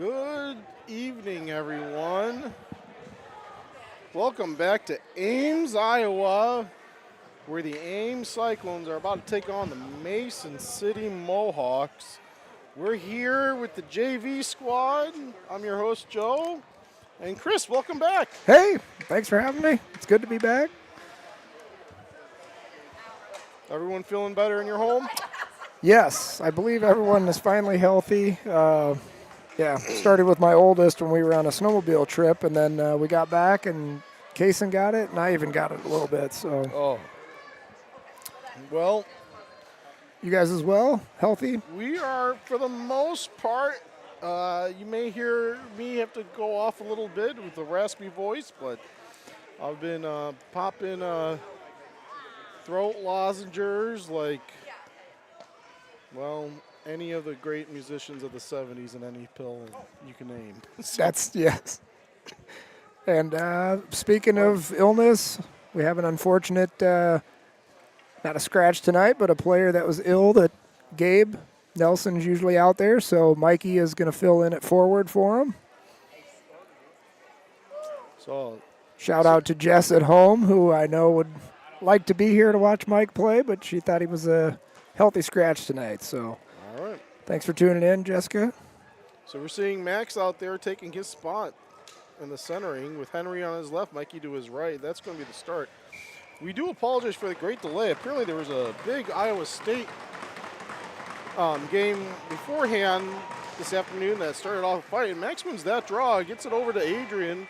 Good evening, everyone. Welcome back to Ames, Iowa, where the Ames Cyclones are about to take on the Mason City Mohawks. We're here with the JV squad. I'm your host, Joe. And Chris, welcome back. Hey, thanks for having me. It's good to be back. Everyone feeling better in your home? Yes, I believe everyone is finally healthy. Started with my oldest when we were on a snowmobile trip, and then we got back, and Kaysen got it, and I even got it a little bit. So, Well, you guys as well? Healthy? we are, for the most part, you may hear me have to go off a little bit with a raspy voice, but I've been popping throat lozenges like, well, any of the great musicians of the 70s and any pill you can name. Yes. And speaking of illness, we have an unfortunate, not a scratch tonight, but a player that was ill that Gabe Nelson's usually out there, so Mikey is going to fill in at forward for him. So, Shout out to Jess at home, who I know would like to be here to watch Mike play, but she thought he was a healthy scratch tonight. So, all right. Thanks for tuning in, Jessica. So we're seeing Max out there taking his spot in the centering with Henry on his left, Mikey to his right. That's going to be the start. We do apologize for the great delay. Apparently there was a big Iowa State game beforehand this afternoon that started off a fight. And Max wins that draw, gets it over to Adrian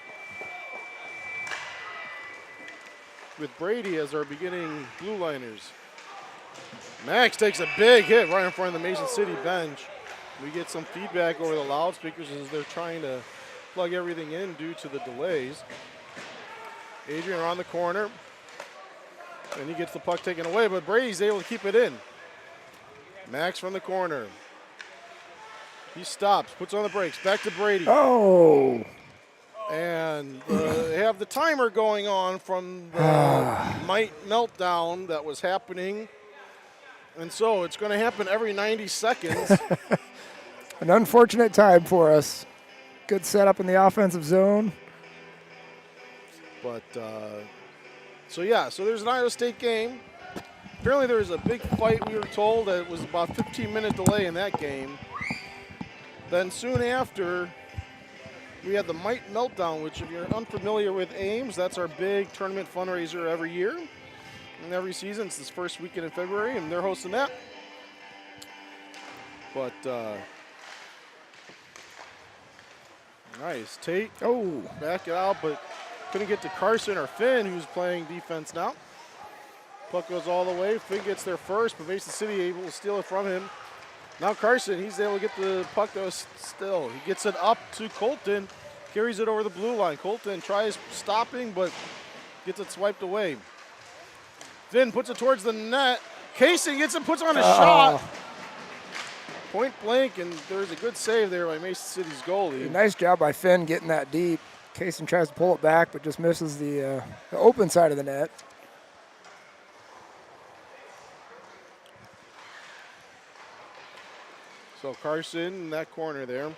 with Brady as our beginning blue liners. Max takes a big hit right in front of the Mason City bench. We get some feedback over the loudspeakers as they're trying to plug everything in due to the delays. Adrian around the corner, and he gets the puck taken away, but Brady's able to keep it in. Max from the corner. He stops, puts on the brakes, back to Brady. Oh! And they have the timer going on from the Might meltdown that was happening. And so it's going to happen every 90 seconds. An unfortunate time for us. Good setup in the offensive zone. But, so there's an Iowa State game. Apparently there was a big fight, we were told, that it was about 15-minute delay in that game. Then soon after, we had the Might Meltdown, which if you're unfamiliar with Ames, that's our big tournament fundraiser every year. And every season, it's this first weekend in February, and they're hosting that. But, nice. Tate, back it out, but couldn't get to Carson or Finn, who's playing defense now. Puck goes all the way. Finn gets there first, but Mason City able to steal it from him. Now Carson, he's able to get the puck that was still. He gets it up to Colton, carries it over the blue line. Colton tries stopping, but gets it swiped away. Finn puts it towards the net. Casey gets it, puts on a shot. Point blank, and there's a good save there by Mason City's goalie. Nice job by Finn getting that deep. Kaysen tries to pull it back, but just misses the open side of the net. So Carson in that corner there.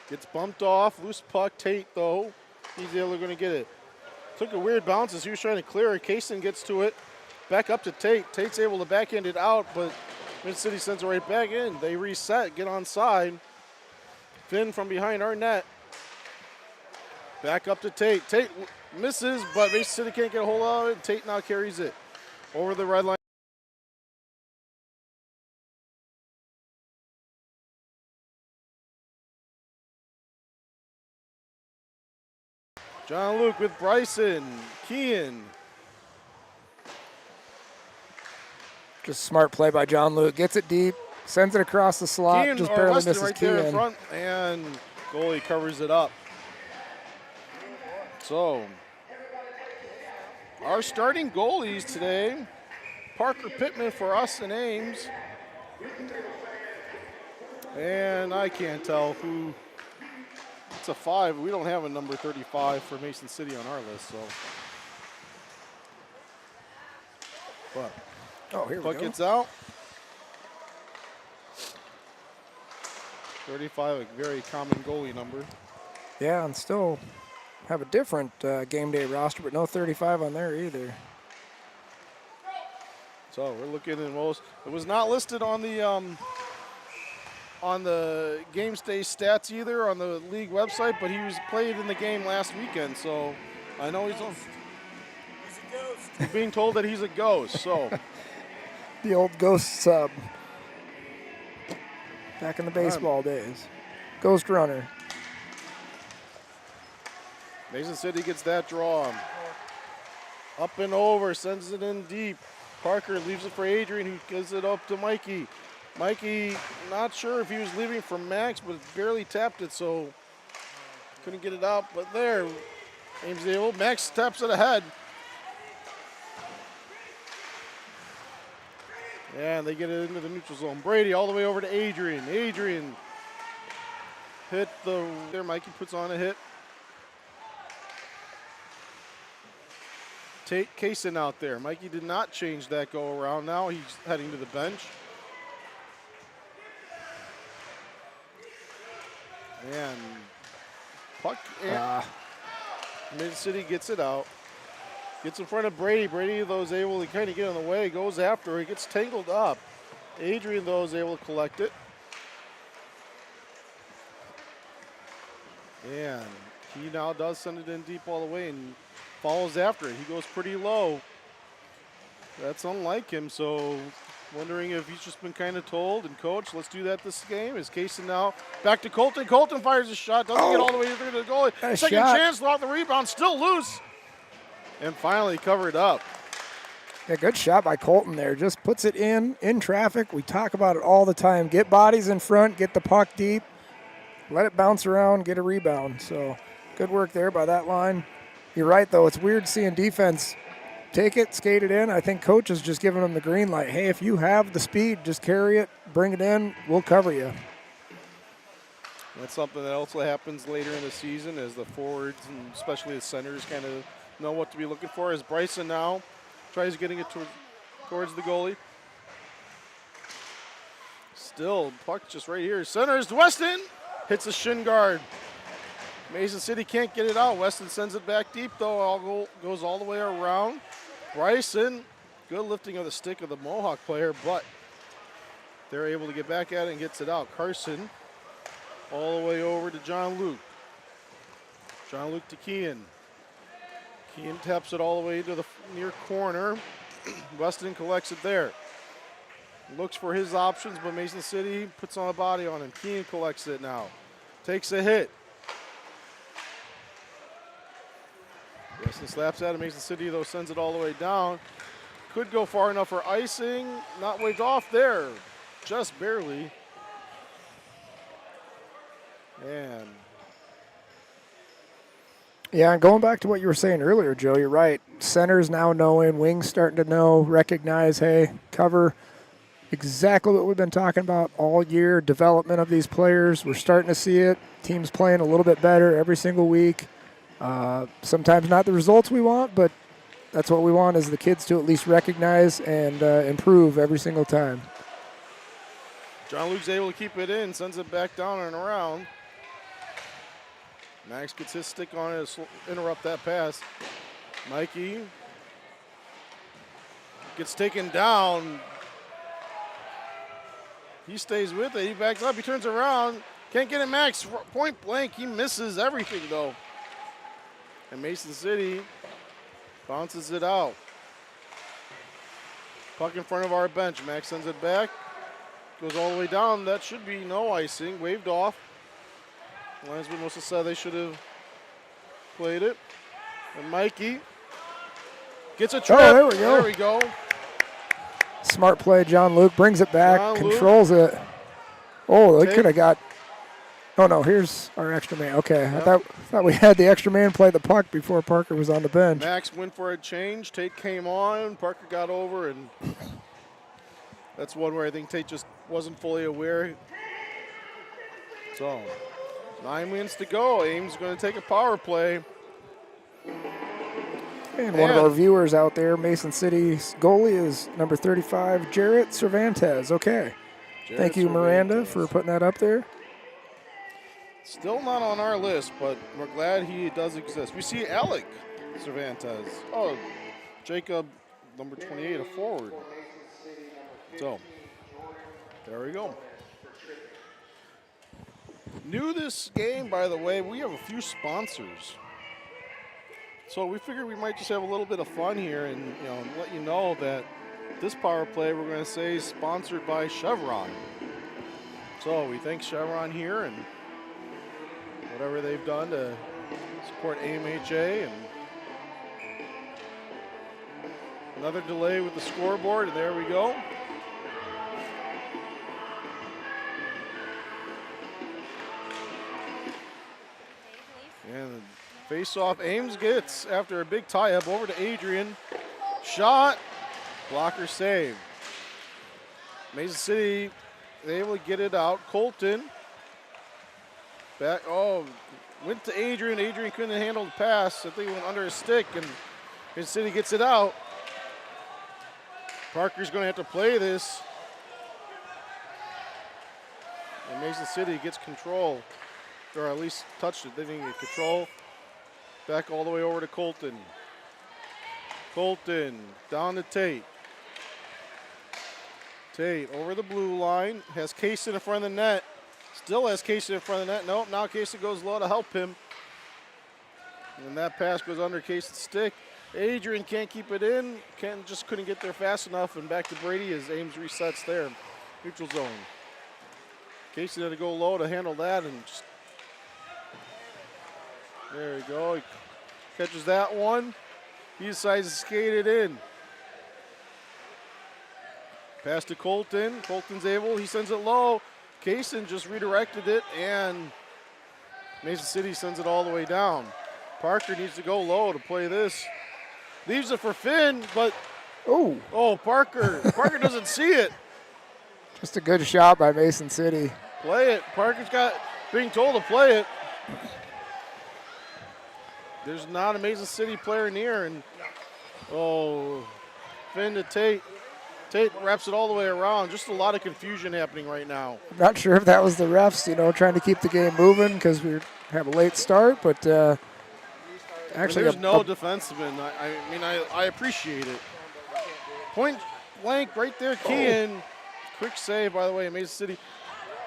Gets bumped off. Loose puck. Tate, though. He's able to get it. Took a weird bounce as he was trying to clear it. Kaysen gets to it. Back up to Tate. Tate's able to backhand it out, but Mid City sends it right back in. They reset, get onside. Finn from behind our net. Back up to Tate. Tate misses, but Mason City can't get a hold of it. Tate now carries it over the red line. John Luke with Bryson. Kean. Just smart play by John Luke. Gets it deep, sends it across the slot, Kean, just barely Weston misses right Kean. there in front, and goalie covers it up. So, our starting goalies today, Parker Pittman for us in Ames. And I can't tell who. It's a 5. We don't have a number 35 for Mason City on our list, so. But here we puck go. gets out. 35, a very common goalie number. Yeah, and still have a different game day roster, but no 35 on there either. So we're looking at most. It was not listed on the game day stats either on the league website, but he was played in the game last weekend. So I know he's on. He's a ghost. He's being told that he's a ghost. So The old ghost sub. Back in the baseball days. Ghost runner. Mason City gets that draw. Up and over, sends it in deep. Parker leaves it for Adrian, who gives it up to Mikey. Mikey, not sure if he was leaving for Max, but barely tapped it, so couldn't get it out. But there, Ames able. Max taps it ahead. And they get it into the neutral zone. Brady all the way over to Adrian. Adrian hit there. Mikey puts on a hit. Take Kaysen out there. Mikey did not change that go around. Now he's heading to the bench. And puck. Mid-City gets it out. Gets in front of Brady. Brady, though, is able to kind of get in the way. Goes after. He gets tangled up. Adrian, though, is able to collect it. And he now does send it in deep all the way and follows after it. He goes pretty low. That's unlike him, so wondering if he's just been kind of told and coached, let's do that this game. Is Kaysen now back to Colton. Colton fires a shot. Doesn't get all the way through to the goalie. Second chance, off the rebound. Still loose. And finally covered up. Yeah, good shot by Colton there. Just puts it in traffic. We talk about it all the time. Get bodies in front, get the puck deep, let it bounce around, get a rebound. So good work there by that line. You're right, though. It's weird seeing defense take it, skate it in. I think coach is just giving them the green light. Hey, if you have the speed, just carry it, bring it in, we'll cover you. That's something that also happens later in the season as the forwards and especially the centers kind of know what to be looking for. As Bryson now tries getting it towards the goalie. Still, puck just right here. Centers to Weston. Hits a shin guard. Mason City can't get it out. Weston sends it back deep, though. Goes all the way around. Bryson, good lifting of the stick of the Mohawk player, but they're able to get back at it and gets it out. Carson all the way over to John Luke. John Luke to Kean. Kean taps it all the way to the near corner. Weston collects it there. Looks for his options, but Mason City puts on a body on him. Kean collects it now. Takes a hit. Weston slaps at him. Mason City, though, sends it all the way down. Could go far enough for icing. Not waved off there. Just barely. And yeah, going back to what you were saying earlier, Joe, you're right. Centers now knowing, wings starting to know, recognize, hey, cover. Exactly what we've been talking about all year, development of these players. We're starting to see it. Teams playing a little bit better every single week. Sometimes not the results we want, but that's what we want is the kids to at least recognize and improve every single time. John Luke's able to keep it in, sends it back down and around. Max gets his stick on it to interrupt that pass. Mikey gets taken down. He stays with it. He backs up. He turns around. Can't get it, Max. Point blank. He misses everything, though. And Mason City bounces it out. Puck in front of our bench. Max sends it back. Goes all the way down. That should be no icing. Waved off. Linesman must have said they should have played it. And Mikey gets a trip. Oh, there we go. There we go. Smart play, John Luke brings it back, John controls it. Oh, they could have got. Oh no, here's our extra man. Okay, Yep. I thought we had the extra man play the puck before Parker was on the bench. Max went for a change. Tate came on. Parker got over, and that's one where I think Tate just wasn't fully aware. So, 9 minutes to go. Ames going to take a power play. And one of our viewers out there, Mason City's goalie is number 35, Jarrett Cervantes. Okay. Thank you, Miranda, for putting that up there. Still not on our list, but we're glad he does exist. We see Alec Cervantes. Oh, Jacob, number 28, a forward. So, there we go. New this game, by the way, we have a few sponsors. So we figured we might just have a little bit of fun here and let you know that this power play we're going to say is sponsored by Chevron. So we thank Chevron here and whatever they've done to support AMHA. And another delay with the scoreboard, and there we go. And face-off, Ames gets after a big tie-up over to Adrian. Shot, blocker save. Mason City able to get it out. Colton back. Oh, went to Adrian. Adrian couldn't handle the pass. I think it went under his stick, and Mason City gets it out. Parker's going to have to play this. And Mason City gets control, or at least touched it. They didn't get control. Back all the way over to Colton. Colton down to Tate. Tate over the blue line. Has Kaysen in front of the net. Still has Kaysen in front of the net. Nope, now Kaysen goes low to help him. And that pass goes under Kaysen's stick. Adrian can't keep it in. Just couldn't get there fast enough. And back to Brady as Ames resets there. Neutral zone. Kaysen had to go low to handle that. And just there we go. He catches that one. He decides to skate it in. Pass to Colton. Colton's able. He sends it low. Kaysen just redirected it, and Mason City sends it all the way down. Parker needs to go low to play this. Leaves it for Finn, but Parker. Parker doesn't see it. Just a good shot by Mason City. Play it. Parker's being told to play it. There's not a Mason City player near, and Finn to Tate. Tate wraps it all the way around. Just a lot of confusion happening right now. I'm not sure if that was the refs, trying to keep the game moving because we have a late start, but actually there's no defenseman. I appreciate it. Point blank right there, Kean. Quick save, by the way, Mason City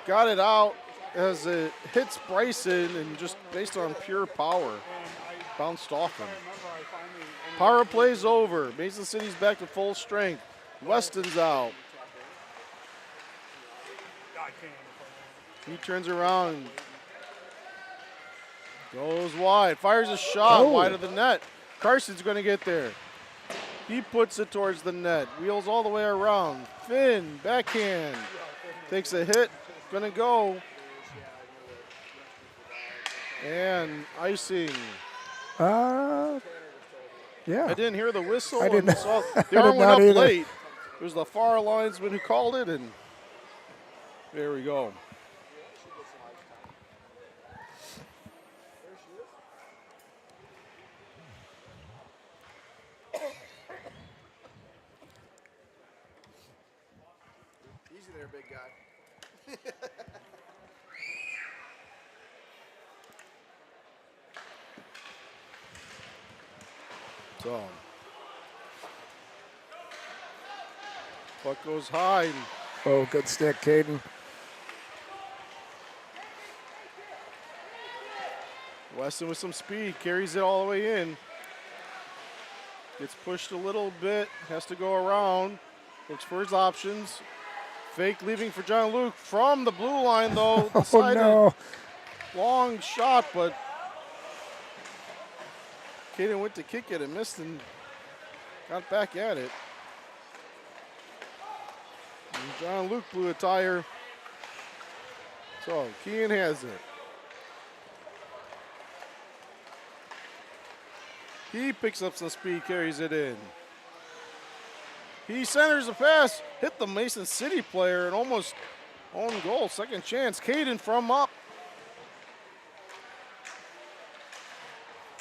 got it out as it hits Bryson, and just based on pure power, bounced off him. Power play's over. Mason City's back to full strength. Weston's out. He turns around, goes wide, fires a shot wide of the net. Carson's going to get there. He puts it towards the net, wheels all the way around. Finn, backhand, takes a hit, going to go. And icing. Yeah. I didn't hear the whistle. I didn't. The arm went up late. It was the far linesman who called it, and there we go. Easy there, big guy. So, puck goes high. Good stick, Caden. Weston with some speed, carries it all the way in. Gets pushed a little bit, has to go around. Looks for his options. Fake leaving for John Luke from the blue line, though. No. Long shot, but Caden went to kick it and missed and got back at it. And John Luke blew a tire. So Kean has it. He picks up some speed, carries it in. He centers the pass, hit the Mason City player, and almost own goal. Second chance. Caden from up.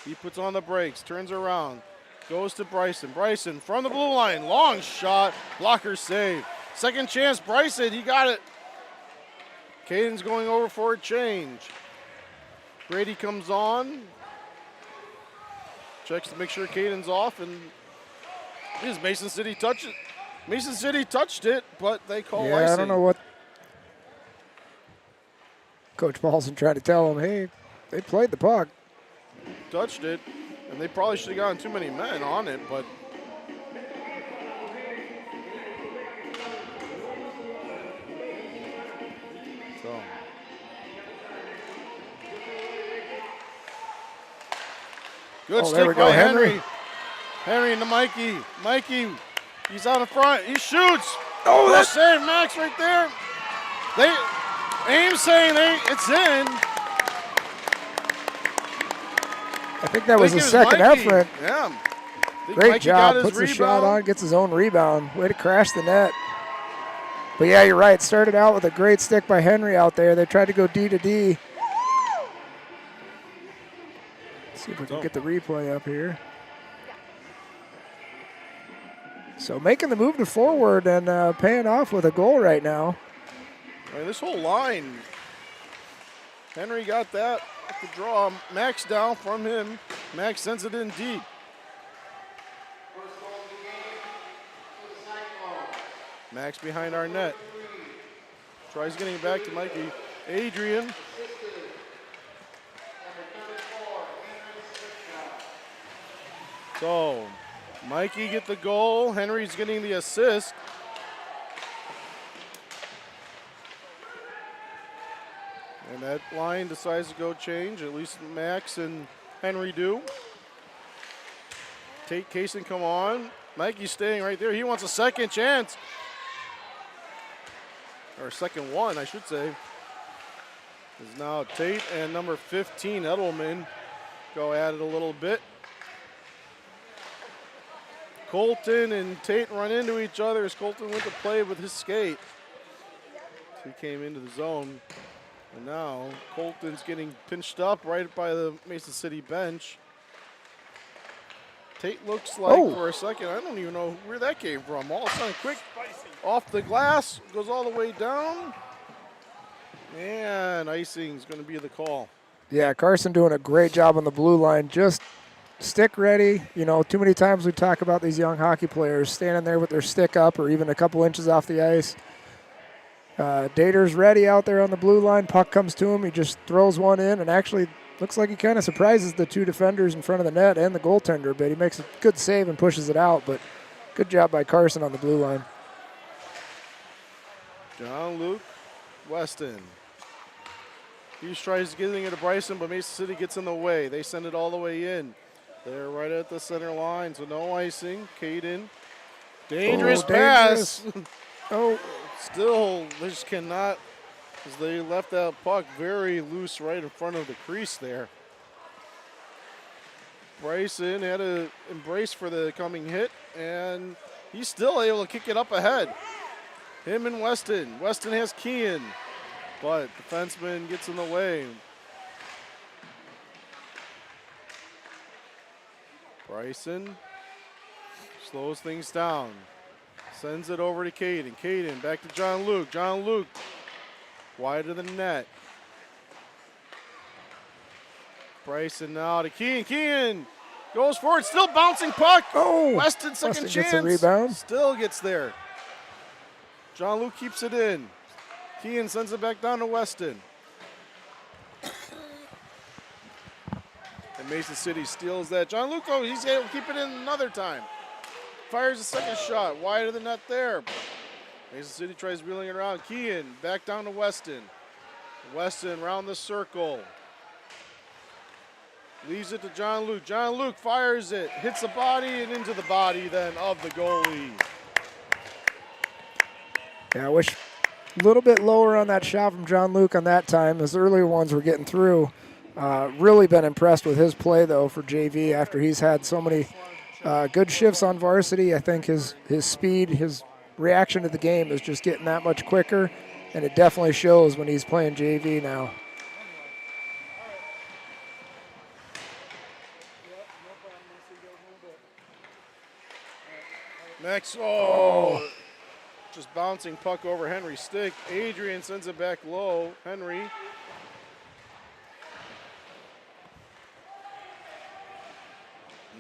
He puts on the brakes, turns around, goes to Bryson. Bryson from the blue line, long shot, blocker save. Second chance, Bryson, he got it. Caden's going over for a change. Grady comes on. Checks to make sure Caden's off, and is Mason City touched it. Mason City touched it, but they call icing. Yeah, I don't know what Coach Paulson tried to tell them. Hey, they played the puck. Touched it, and they probably should have gotten too many men on it, but so. Good Oh, there we stick go, by Henry. Henry. Henry into Mikey. Mikey, he's out in front. He shoots. Oh, Good save, Max, right there. Ames saying it's in. I think that was Think a it second Mikey. effort. Yeah. Think Great Mikey job. got his Puts the shot rebound. on, gets his own rebound. Way to crash the net. But yeah, you're right. Started out with a great stick by Henry out there. They tried to go D to D. See if we can get the replay up here. So making the move to forward and paying off with a goal right now. I mean, this whole line, Henry got that at the draw. Max down from him. Max sends it in deep. Max behind our net. Tries getting it back to Mikey. Adrian. So, Mikey get the goal. Henry's getting the assist. And that line decides to go change. At least Max and Henry do. Tate Kaysen come on. Mikey's staying right there. He wants a second chance. Or second one, I should say. Is now Tate and number 15, Edelman, go at it a little bit. Colton and Tate run into each other as Colton went to play with his skate. He came into the zone. And now Colton's getting pinched up right by the Mason City bench. Tate looks like for a second, I don't even know where that came from. All of a sudden, quick off the glass, goes all the way down. And icing's going to be the call. Yeah, Carson doing a great job on the blue line. Just stick ready. You know, too many times we talk about these young hockey players standing there with their stick up or even a couple inches off the ice. Dater's ready out there on the blue line. Puck comes to him. He just throws one in and actually looks like he kind of surprises the two defenders in front of the net and the goaltender a bit. He makes a good save and pushes it out, but good job by Carson on the blue line. John Luke Weston. He tries getting it to Bryson, but Mason City gets in the way. They send it all the way in. They're right at the center line, so no icing. Caden. Dangerous pass. Oh. Still, they just cannot, as they left that puck very loose right in front of the crease there. Bryson had to embrace for the coming hit, and he's still able to kick it up ahead. Him and Weston. Weston has Kean, but defenseman gets in the way. Bryson slows things down. Sends it over to Caden. Caden back to John Luke. John Luke wide of the net. Bryson now to Kean. Kean goes forward. Still bouncing puck. Oh, Weston second Weston chance. gets a rebound. Still gets there. John Luke keeps it in. Kean sends it back down to Weston. And Mason City steals that. John Luke, though, he's able to keep it in another time. Fires a second shot, wide of the net there. Mason City tries wheeling it around. Kean back down to Weston. Weston around the circle. Leaves it to John Luke. John Luke fires it, hits the body and into the body then of the goalie. Yeah, I wish a little bit lower on that shot from John Luke on that time. His earlier ones were getting through. Really been impressed with his play, though, for JV after he's had so many good shifts on varsity. I think his speed, his reaction to the game is just getting that much quicker, and it definitely shows when he's playing JV now. Next, just bouncing puck over Henry's stick. Adrian sends it back low. Henry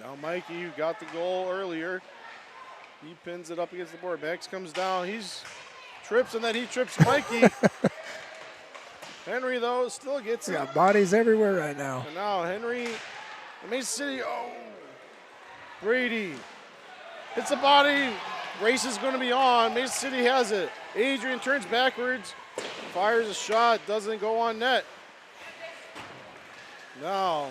Now Mikey, who got the goal earlier, he pins it up against the board. Max comes down. He's trips, and then he trips Mikey. Henry, though, still gets We it. got bodies everywhere right now. And now Henry, Mason City, Brady hits the body. Race is going to be on. Mason City has it. Adrian turns backwards, fires a shot, doesn't go on net. Now,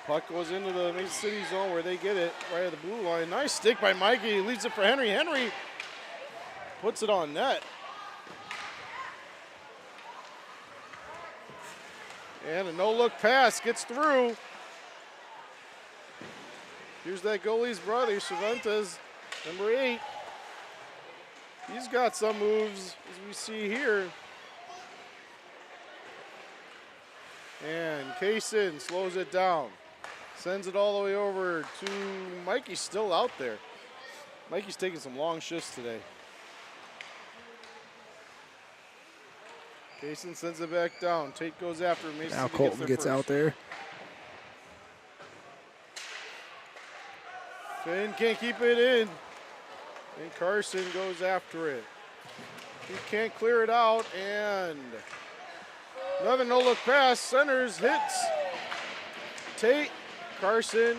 puck goes into the Mason City zone where they get it right at the blue line. Nice stick by Mikey. He leaves it for Henry. Henry puts it on net. And a no-look pass gets through. Here's that goalie's brother, Cervantes, number 8. He's got some moves, as we see here. And Kaysen slows it down. Sends it all the way over to Mikey, still out there. Mikey's taking some long shifts today. Kaysen sends it back down. Tate goes after him. Mason Now City Colton gets first. out there. Finn can't keep it in. And Carson goes after it. He can't clear it out, and another no-look pass. Centers, hits. Tate, Carson.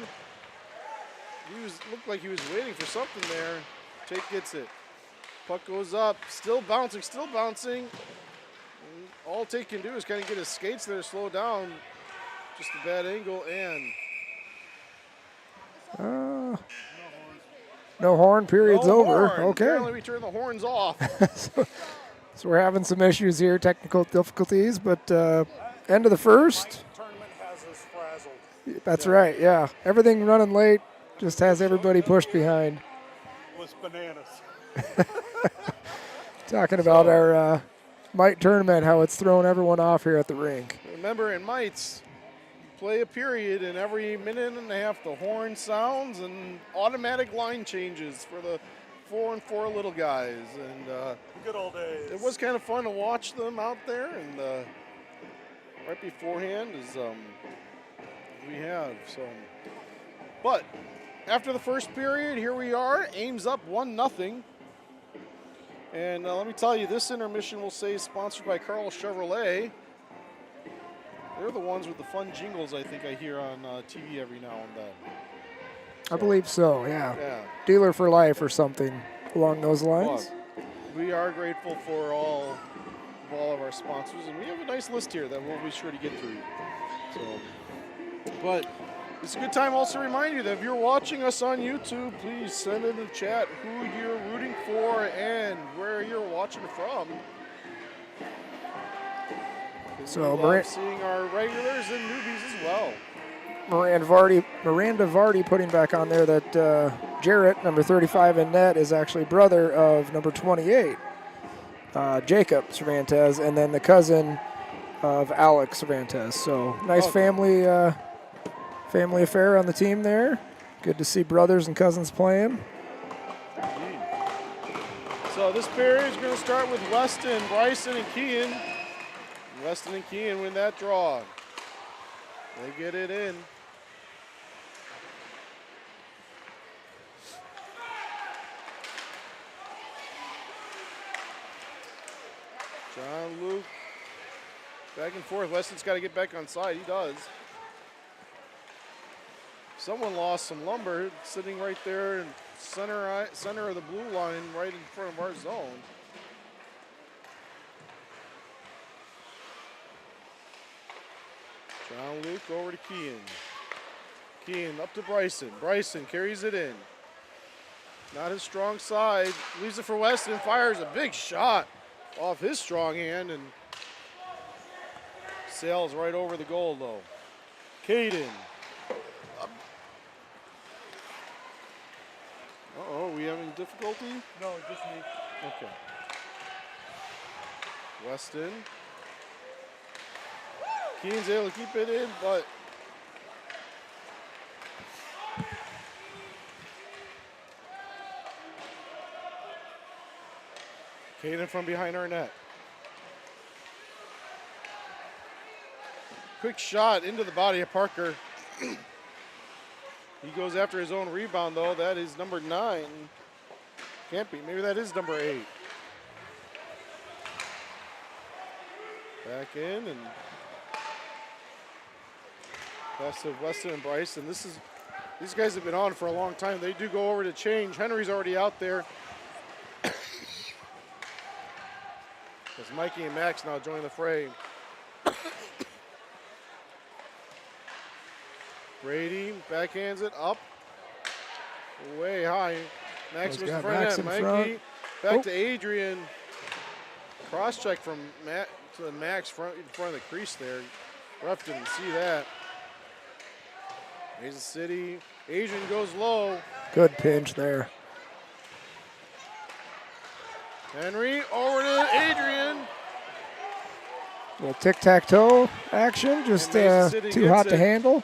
Looked like he was waiting for something there. Tate gets it. Puck goes up, still bouncing, still bouncing. And all Tate can do is kind of get his skates there, slow down. Just a bad angle, and No horn, period's no over. horn. Okay. Apparently we turn the horns off. So we're having some issues here, technical difficulties, but end of the first. Tournament has us frazzled. That's right, yeah. Everything running late just has everybody pushed behind. Was bananas. Talking about our Mite tournament, how it's thrown everyone off here at the rink. Remember, in Mites, you play a period, and every minute and a half the horn sounds and automatic line changes for the 4-on-4 little guys. And Good old days. it was kind of fun to watch them out there. And right beforehand is we have some. But after the first period, here we are. Ames up 1-0. And let me tell you, this intermission will say sponsored by Carl Chevrolet. They're the ones with the fun jingles I think I hear on TV every now and then. I believe so, yeah. Yeah. Dealer for life or something along those lines. But we are grateful for all of our sponsors, and we have a nice list here that we'll be sure to get through. So, but it's a good time also to remind you that if you're watching us on YouTube, please send in the chat who you're rooting for and where you're watching from. So we love seeing our regulars and newbies as well. Miranda Vardy putting back on there that Jarrett, number 35 in net, is actually brother of number 28, Jacob Cervantes, and then the cousin of Alex Cervantes. So nice family affair on the team there. Good to see brothers and cousins playing. Indeed. So this period is going to start with Weston, Bryson, and Kean. Weston and Kean win that draw. They get it in. John Luke, back and forth. Weston's got to get back on side. He does. Someone lost some lumber sitting right there in center of the blue line, right in front of our zone. John Luke over to Kean. Kean up to Bryson. Bryson carries it in. Not his strong side. Leaves it for Weston. Fires a big shot off his strong hand and sails right over the goal though. Caden. Uh-oh, we having difficulty? No, just me. Okay. Weston. Keane's able to keep it in, but Caden from behind our net. quick shot into the body of Parker. He goes after his own rebound, though. That is number 9. Can't be. Maybe that is number 8. Back in and pass to Weston and Bryson. These guys have been on for a long time. They do go over to change. Henry's already out there. As Mikey and Max now join the fray. Brady backhands it up. Way high. Max was in front of that. Mikey back to Adrian. Cross check from Matt to Max in front of the crease there. Ref didn't see that. Mason City. Adrian goes low. Good pinch there. Henry over to Adrian. Little tic-tac-toe action, just too hot to handle.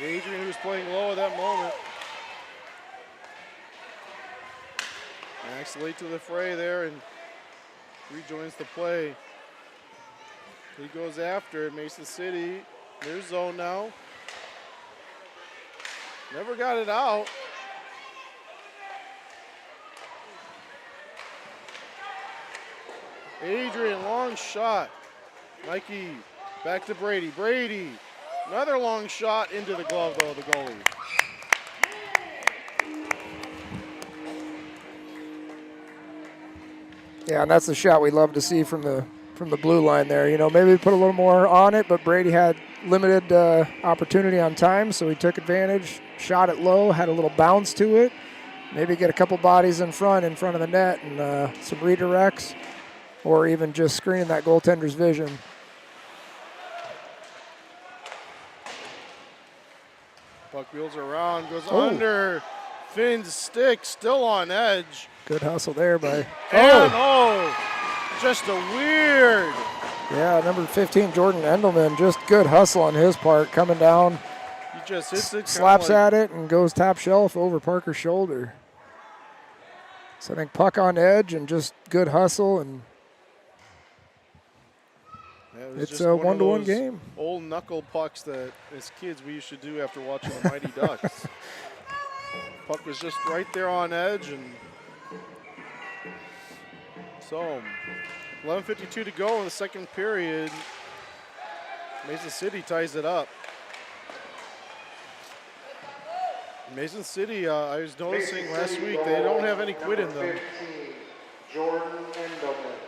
Adrian, who's playing low at that moment. Max late to the fray there and rejoins the play. He goes after it. Mason City, their zone now. Never got it out. Adrian, long shot. Mikey, back to Brady. Brady, another long shot into the glove, though, the goalie. Yeah, and that's the shot we love to see from the blue line there. You know, maybe put a little more on it, but Brady had limited opportunity on time, so he took advantage, shot it low, had a little bounce to it. Maybe get a couple bodies in front of the net and some redirects, or even just screening that goaltender's vision. Puck wheels around, goes under. Finn's stick, still on edge. Good hustle there by... And just a weird. Yeah, number 15, Jordan Endelman, just good hustle on his part, coming down. He just hits it. Slaps at it and goes top shelf over Parker's shoulder. So I think puck on edge and just good hustle, and it's a 1-to-1 game. Old knuckle pucks that as kids we used to do after watching the Mighty Ducks. Puck was just right there on edge, and so 11:52 to go in the second period. Mason City ties it up. Mason City, I was noticing last week, they don't have any quit in them. Jordan Endelman.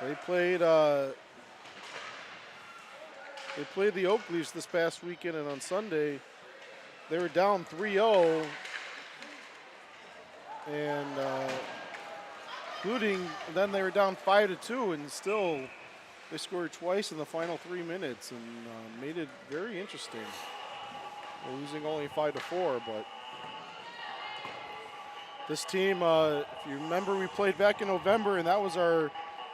They played the Oak Leafs this past weekend, and on Sunday they were down 3-0, and including then they were down 5-2, and still they scored twice in the final 3 minutes and made it very interesting. They're losing only 5-4, but this team, if you remember, we played back in November, and that was our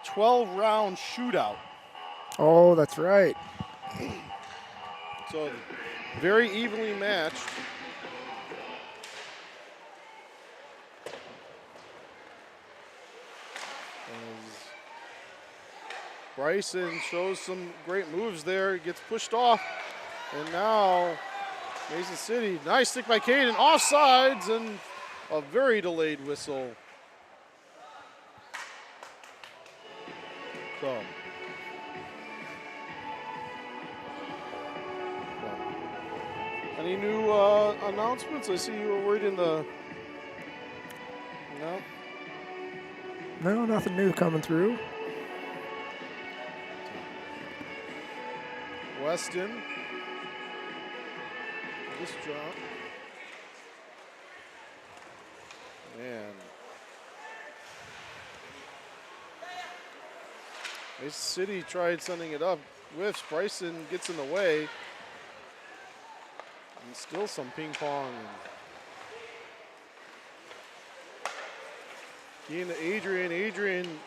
12-round shootout. Oh, that's right. So very evenly matched. As Bryson shows some great moves there, gets pushed off, and now Mason City, nice stick by Caden, offsides, and a very delayed whistle. So, any new announcements? I see you were worried in the. No. No, nothing new coming through. Weston. This drop. Man. Mason City tried sending it up. Whiffs. Bryson gets in the way. And still some ping pong. Getting to Adrian. Adrian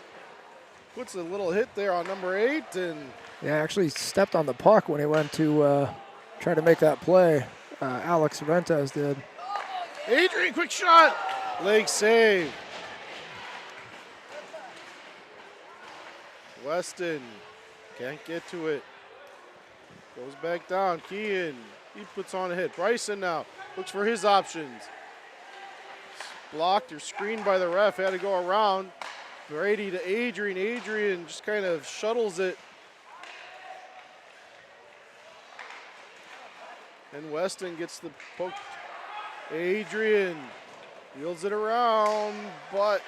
puts a little hit there on number 8. And yeah, actually stepped on the puck when he went to try to make that play. Alex Ventas did. Adrian, quick shot. Leg save. Weston Can't get to it. Goes back down. Kean, he puts on a hit. Bryson now looks for his options. Blocked or screened by the ref. Had to go around. Brady to Adrian. Adrian just kind of shuttles it. And Weston gets the poke. Adrian wheels it around, but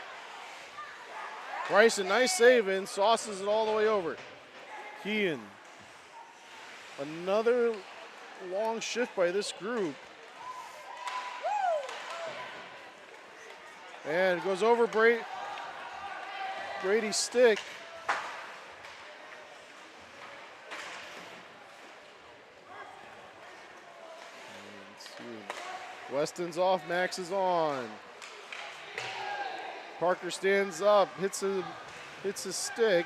Bryson, nice saving, sauces it all the way over. Kean. Another long shift by this group. And it goes over Brady's stick. Weston's off, Max is on. Parker stands up, hits his stick.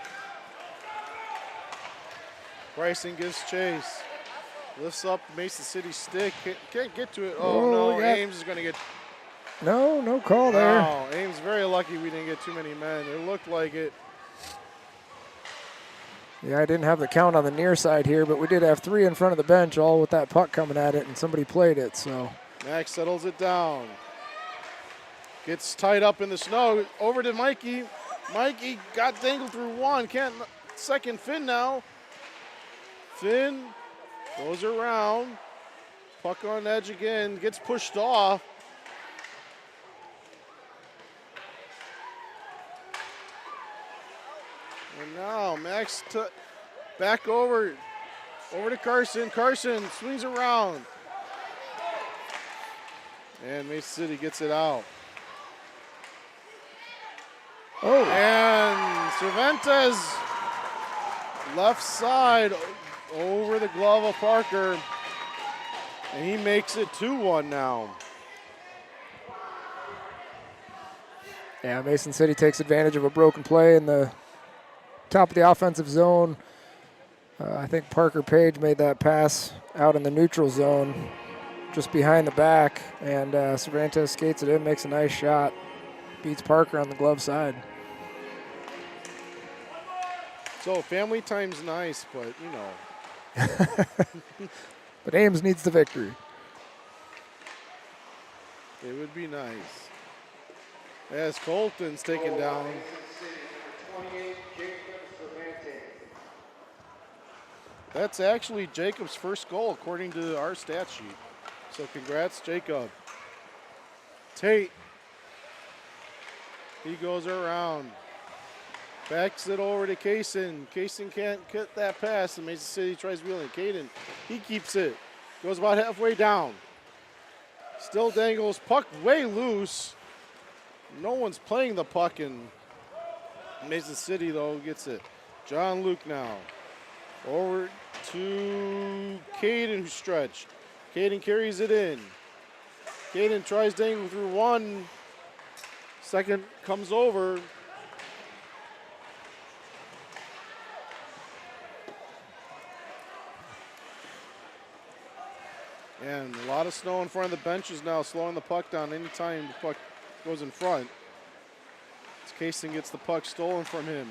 Bryson gives chase. Lifts up Mason City stick. Can't get to it. Oh, no, Ames is going to get... No call there. Wow, Ames very lucky we didn't get too many men. It looked like it. Yeah, I didn't have the count on the near side here, but we did have 3 in front of the bench, all with that puck coming at it, and somebody played it, so... Max settles it down. Gets tied up in the snow. Over to Mikey. Mikey got dangled through one. Can't. Second Finn now. Finn goes around. Puck on edge again. Gets pushed off. And now Max back over to Carson. Carson swings around. And Mason City gets it out. Oh. And Cervantes left side over the glove of Parker. And he makes it 2-1 now. Yeah, Mason City takes advantage of a broken play in the top of the offensive zone. I think Parker Page made that pass out in the neutral zone, just behind the back, and Cervantes skates it in, makes a nice shot, beats Parker on the glove side. So family time's nice, but you know. But Ames needs the victory. It would be nice. As Colton's taken down. That's actually Jacob's first goal according to our stat sheet. So congrats, Jacob. Tate. He goes around. Backs it over to Kaysen. Kaysen can't get that pass, and Mason City tries wheeling. Caden, he keeps it. Goes about halfway down. Still dangles. Puck way loose. No one's playing the puck, and Mason City, though, gets it. John Luke now. Over to Caden, who's stretched. Caden carries it in. Caden tries dangling through one. Second comes over. And a lot of snow in front of the benches now, slowing the puck down anytime the puck goes in front. As Kaysen gets the puck stolen from him.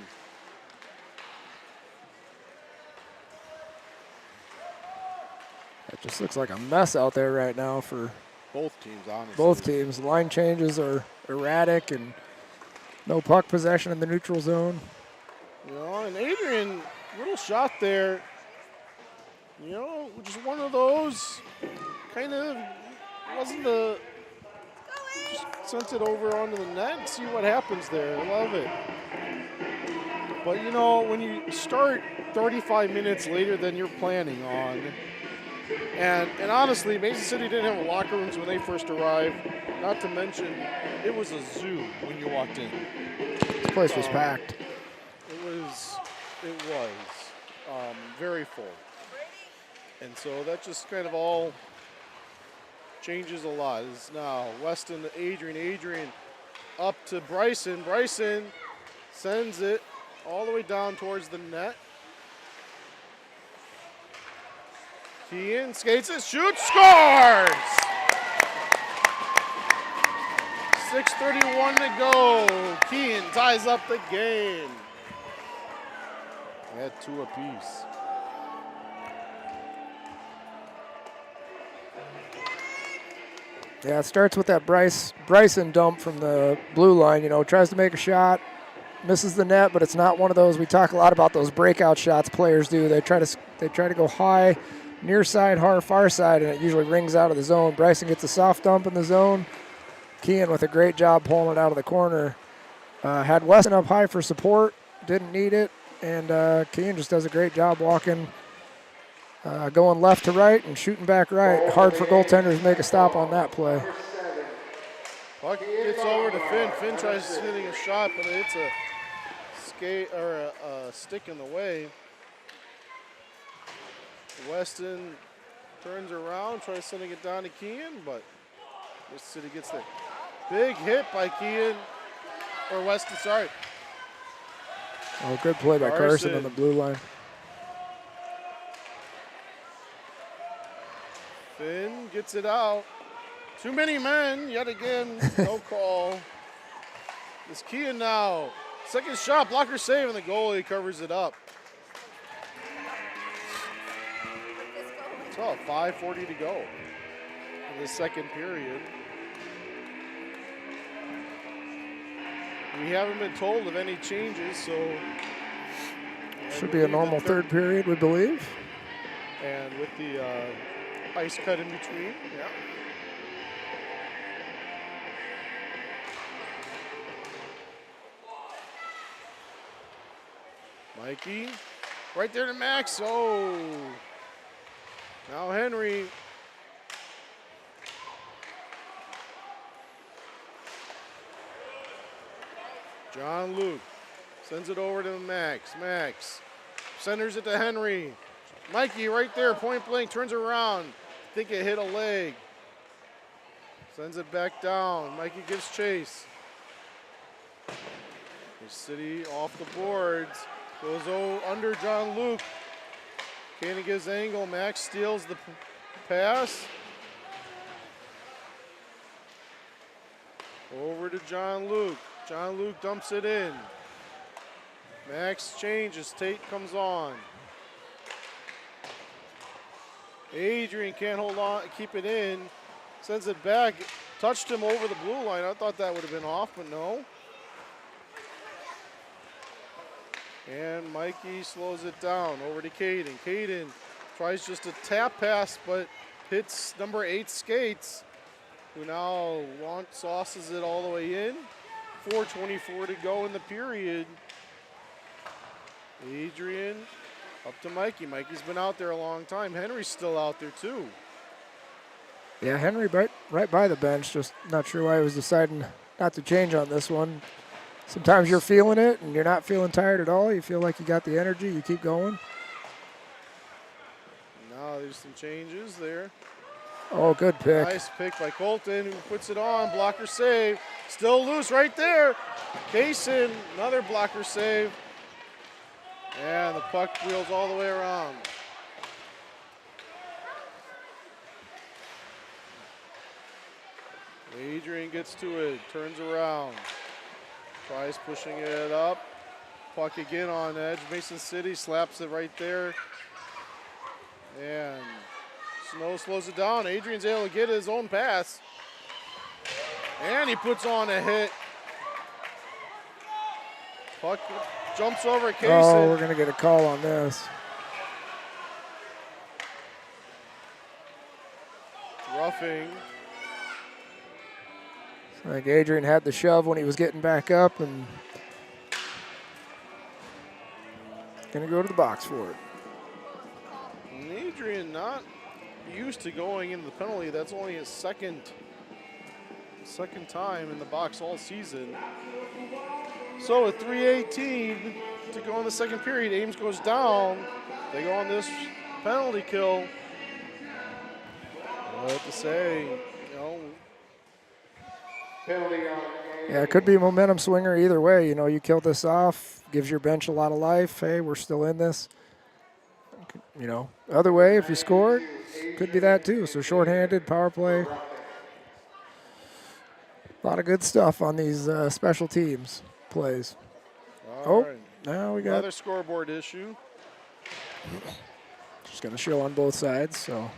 It just looks like a mess out there right now for both teams, honestly. both teams. Line changes are erratic and no puck possession in the neutral zone. You know, and Adrian, little shot there. You know, just one of those. Kind of wasn't the. Just sent it over onto the net and see what happens there. I love it. But you know, when you start 35 minutes later than you're planning on, and honestly, Mason City didn't have locker rooms when they first arrived. Not to mention, it was a zoo when you walked in. This place was packed. It was very full. And so that just kind of all changes a lot. It's now Weston to Adrian. Adrian up to Bryson. Bryson sends it all the way down towards the net. Kean skates it, shoots, scores! 6:31 to go. Kean ties up the game. At 2 apiece. Yeah, it starts with that Bryson dump from the blue line. You know, tries to make a shot, misses the net, but it's not one of those. We talk a lot about those breakout shots players do. They try to go high, near side, far side, and it usually rings out of the zone. Bryson gets a soft dump in the zone. Kean with a great job pulling it out of the corner. Had Weston up high for support, didn't need it, and Kean just does a great job walking, going left to right and shooting back right. Hard for goaltenders to make a stop on that play. Puck gets over to Finn. Finn tries hitting a shot, but it's a skate or a stick in the way. Weston turns around, tries sending it down to Kean, but this city gets the big hit by Kean, or Weston, sorry. Oh, good play by Carson on the blue line. Finn gets it out. Too many men, yet again, no call. It's Kean now. Second shot, blocker save, and the goalie covers it up. So 5:40 to go in the second period. We haven't been told of any changes, so should be a normal third period, we believe. And with the ice cut in between, yeah. Mikey, right there to Max. Oh, now Henry. John Luke sends it over to Max. Max centers it to Henry. Mikey right there, point blank, turns around. Think it hit a leg. Sends it back down. Mikey gives chase. The city off the boards. Goes under John Luke. Cannon gives angle. Max steals the pass. Over to John Luke. John Luke dumps it in. Max changes. Tate comes on. Adrian can't hold on, keep it in. Sends it back. Touched him over the blue line. I thought that would have been off, but no. And Mikey slows it down over to Caden. Caden tries just a tap pass, but hits number 8 skates, who now sauces it all the way in. 4:24 to go in the period. Adrian up to Mikey. Mikey's been out there a long time. Henry's still out there too. Yeah, Henry right by the bench. Just not sure why he was deciding not to change on this one. Sometimes you're feeling it and you're not feeling tired at all. You feel like you got the energy. You keep going. Now there's some changes there. Oh, good pick. Nice pick by Colton, who puts it on. Blocker save. Still loose right there. Kaysen, another blocker save. And the puck wheels all the way around. Adrian gets to it, turns around. Tries pushing it up. Puck again on edge. Mason City slaps it right there. And Snow slows it down. Adrian's able to get his own pass. And he puts on a hit. Puck jumps over Kaysen. Oh, we're going to get a call on this. Roughing. I think Adrian had the shove when he was getting back up and going to go to the box for it. And Adrian not used to going into the penalty. That's only his second time in the box all season. So at 3:18 to go in the second period, Ames goes down. They go on this penalty kill. What to say, you know. Yeah, it could be a momentum swinger either way. You know, you kill this off, gives your bench a lot of life. Hey, we're still in this. You know, other way, if you score, could be that too. So shorthanded, power play. A lot of good stuff on these special teams plays. All right. Now we got Another scoreboard issue. just going to show on both sides. So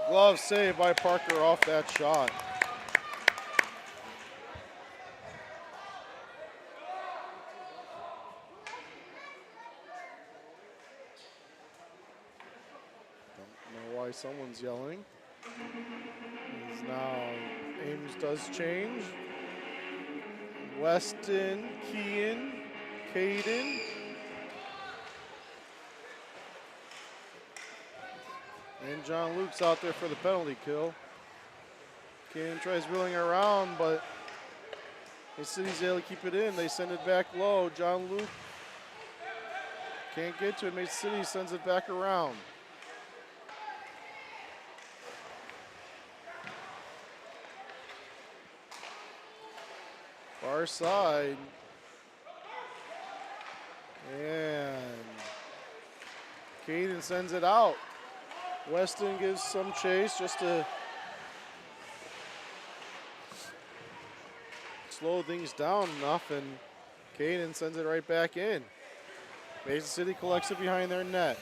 Glove save by Parker off that shot. Don't know why someone's yelling. As now Ames does change. Weston, Kean, Caden. And John Luke's out there for the penalty kill. Caden tries wheeling around, but the City's able to keep it in. They send it back low. John Luke can't get to it. Mason City sends it back around. Far side. And Caden sends it out. Weston gives some chase just to slow things down enough, and Caden sends it right back in. Mason City collects it behind their net.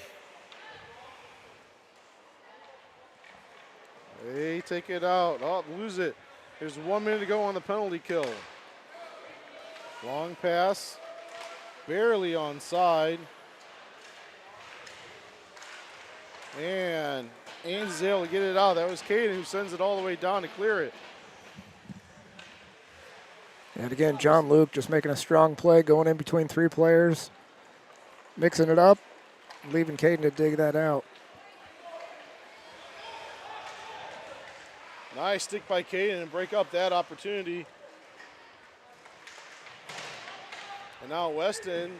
They take it out. Oh, lose it. There's 1 minute to go on the penalty kill. Long pass, barely onside. And Ames is able to get it out. That was Caden who sends it all the way down to clear it. and again, John Luke just making a strong play, going in between 3 players, mixing it up, leaving Caden to dig that out. Nice stick by Caden and break up that opportunity. And now Weston,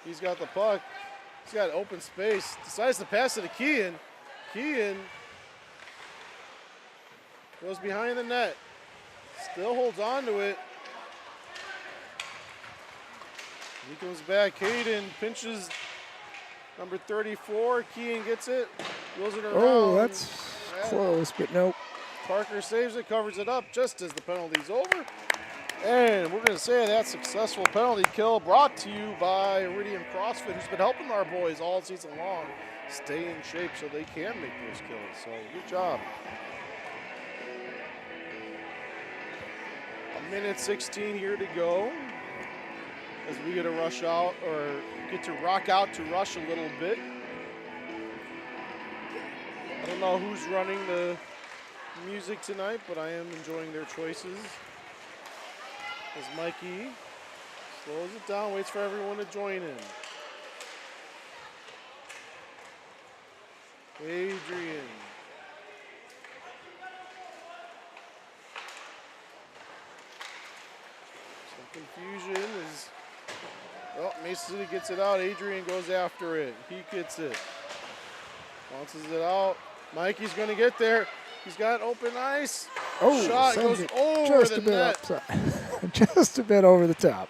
he's got the puck. He's got open space. Decides to pass it to Kean. Kean goes behind the net. Still holds on to it. He comes back. Caden pinches number 34. Kean gets it. Wheels it around. Oh, that's Yeah. close, but nope. Parker saves it, covers it up just as the penalty's over. And we're going to say that successful penalty kill brought to you by Iridium CrossFit, who's been helping our boys all season long stay in shape so they can make those kills. So good job. 1:16 here to go as we get to rush out, or get to rock out to rush a little bit. I don't know who's running the music tonight, but I am enjoying their choices. As Mikey slows it down, waits for everyone to join in. Adrian. Some confusion as, oh, Mason City gets it out. Adrian goes after it. He gets it. Bounces it out. Mikey's going to get there. He's got open ice. Oh, Shot sends goes it over just the a bit net. upside. Just a bit over the top.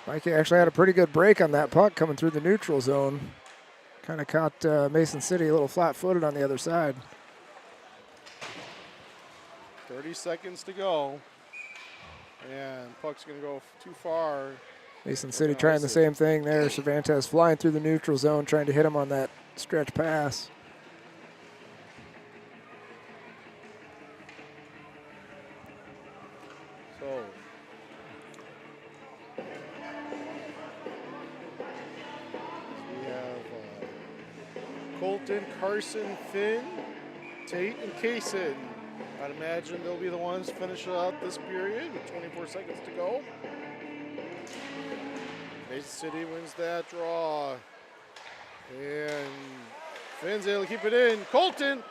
Mikey actually had a pretty good break on that puck coming through the neutral zone. Kind of caught Mason City a little flat-footed on the other side. 30 seconds to go. And puck's going to go too far. Mason City trying the same thing there. Cervantes flying through the neutral zone, trying to hit him on that stretch pass. So we have Colton, Carson, Finn, Tate, and Kaysen. I'd imagine they'll be the ones to finish out this period with 24 seconds to go. Mason City wins that draw. And Finn's able to keep it in. Colton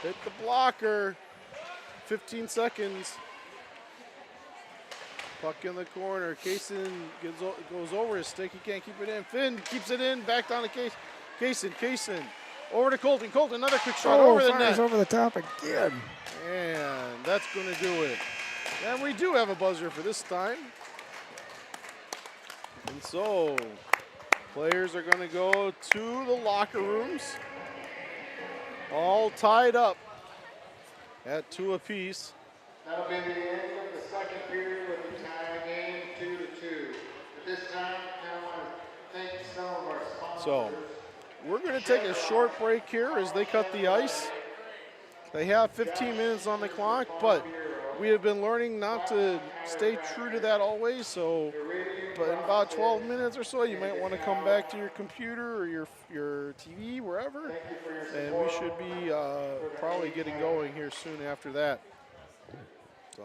hit the blocker. 15 seconds. Puck in the corner. Kaysen goes over his stick. He can't keep it in. Finn keeps it in. Back down to Kaysen. Kaysen. Over to Colton. Colton, another quick shot over the net. Over the top again. And that's going to do it. And we do have a buzzer for this time. And so, players are going to go to the locker rooms. All tied up at 2 apiece. That'll be the end of the second period with the tie game 2-2. At this time, I want to thank some of our sponsors. So we're going to take a short break here as they cut the ice. They have 15 minutes on the clock, but we have been learning not to stay true to that always. So, but in about 12 minutes or so, you might want to come back to your computer or your TV, wherever, and we should be probably getting going here soon after that. So.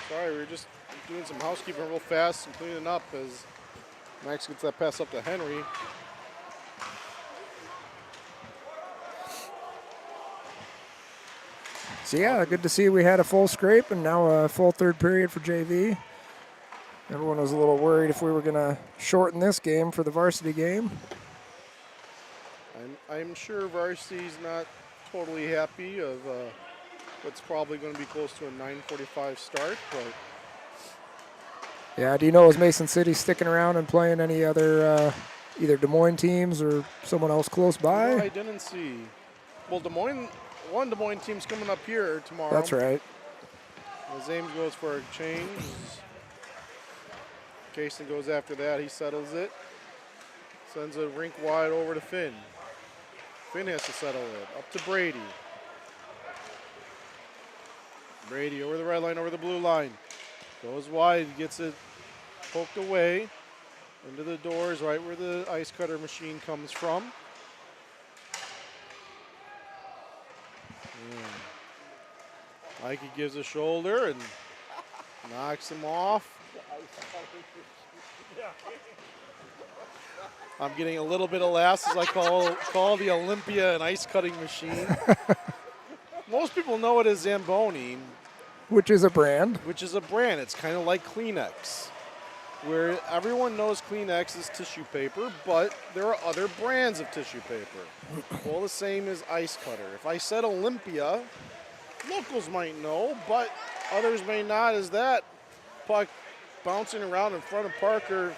Sorry, we were just doing some housekeeping real fast and cleaning up as Max gets that pass up to Henry. So yeah, good to see we had a full scrape and now a full third period for JV. Everyone was a little worried if we were going to shorten this game for the varsity game. I'm sure varsity's not totally happy of what's probably going to be close to a 9:45 start, but Yeah, do you know, is Mason City sticking around and playing any other either Des Moines teams or someone else close by? no, I didn't see. Well, Des Moines team's coming up here tomorrow. That's right. As Ames goes for a change. Jason goes after that. He settles it. Sends a rink wide over to Finn. Finn has to settle it. Up to Brady. Brady over the red line, over the blue line. Goes wide, gets it poked away. Into the doors, right where the ice cutter machine comes from. Mikey gives a shoulder and knocks him off. I'm getting a little bit of laughs as I call the Olympia an ice cutting machine. Most people know it as Zamboni, Which is a brand. It's kind of like Kleenex, where everyone knows Kleenex is tissue paper, but there are other brands of tissue paper. Well, the same as ice cutter. If I said Olympia, locals might know, but others may not, as that puck bouncing around in front of Parker.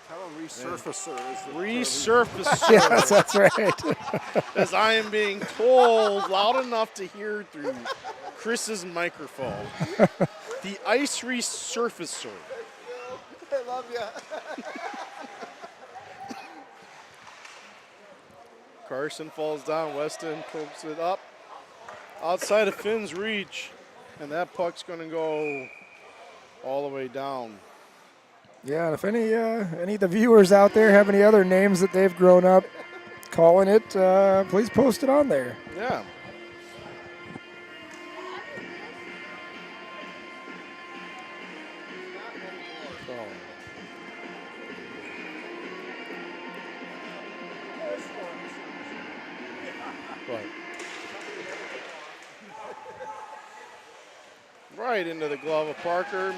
Tell him resurfacer is the Resurfacer. Yes, that's right. As I am being told loud enough to hear through Chris's microphone. The ice resurfacer. I love you. Carson falls down. Weston pokes it up outside of Finn's reach. And that puck's going to go all the way down. Yeah, and if any of the viewers out there have any other names that they've grown up calling it, please post it on there. Yeah. So. But. Right into the glove of Parker.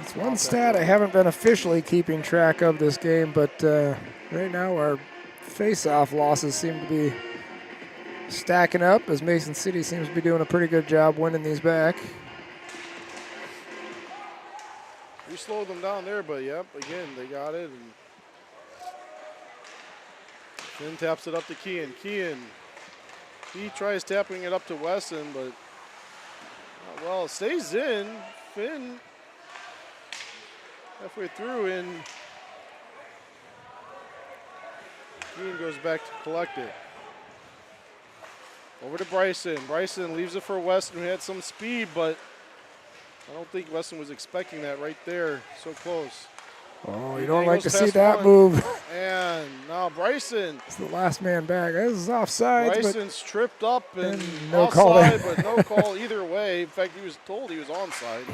It's one stat I haven't been officially keeping track of this game, but right now our face-off losses seem to be stacking up as Mason City seems to be doing a pretty good job winning these back. We slowed them down there, but yep, again, they got it. And Finn taps it up to Kean. Kean, he tries tapping it up to Weston, but well, it stays in. Finn halfway through, and Kean goes back to collect it. Over to Bryson. Bryson leaves it for Weston, who had some speed, but I don't think Weston was expecting that right there. So close. Oh, you He don't like to goes see past that one. move. And now Bryson. It's the last man back. This is offside. Bryson's tripped up and no call offside, there. but no call either way. In fact, he was told he was onside.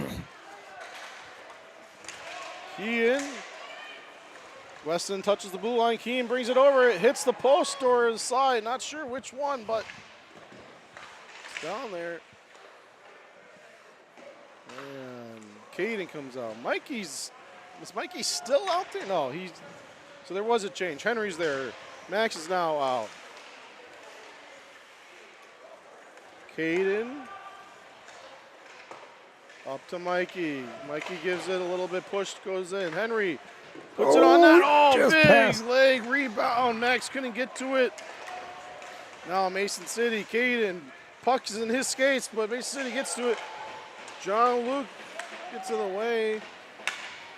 Kean. Weston touches the blue line. Kean brings it over. It hits the post or his side. Not sure which one, but it's down there. And Caden comes out. Is Mikey still out there? No, so there was a change. Henry's there. Max is now out. Caden. Up to Mikey. Mikey gives it a little bit pushed, goes in. Henry puts it on that. Oh, just big passed. leg rebound. Max couldn't get to it. Now Mason City, Caden, puck is in his skates, but Mason City gets to it. John Luke gets in the way,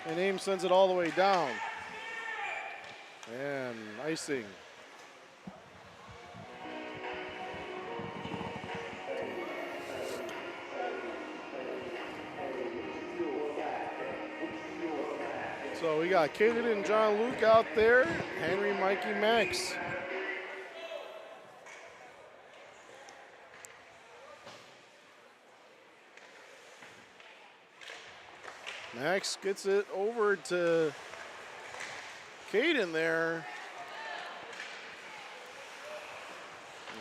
and Ames sends it all the way down. And icing. So we got Caden and John Luke out there. Henry, Mikey, Max. Max gets it over to Caden there.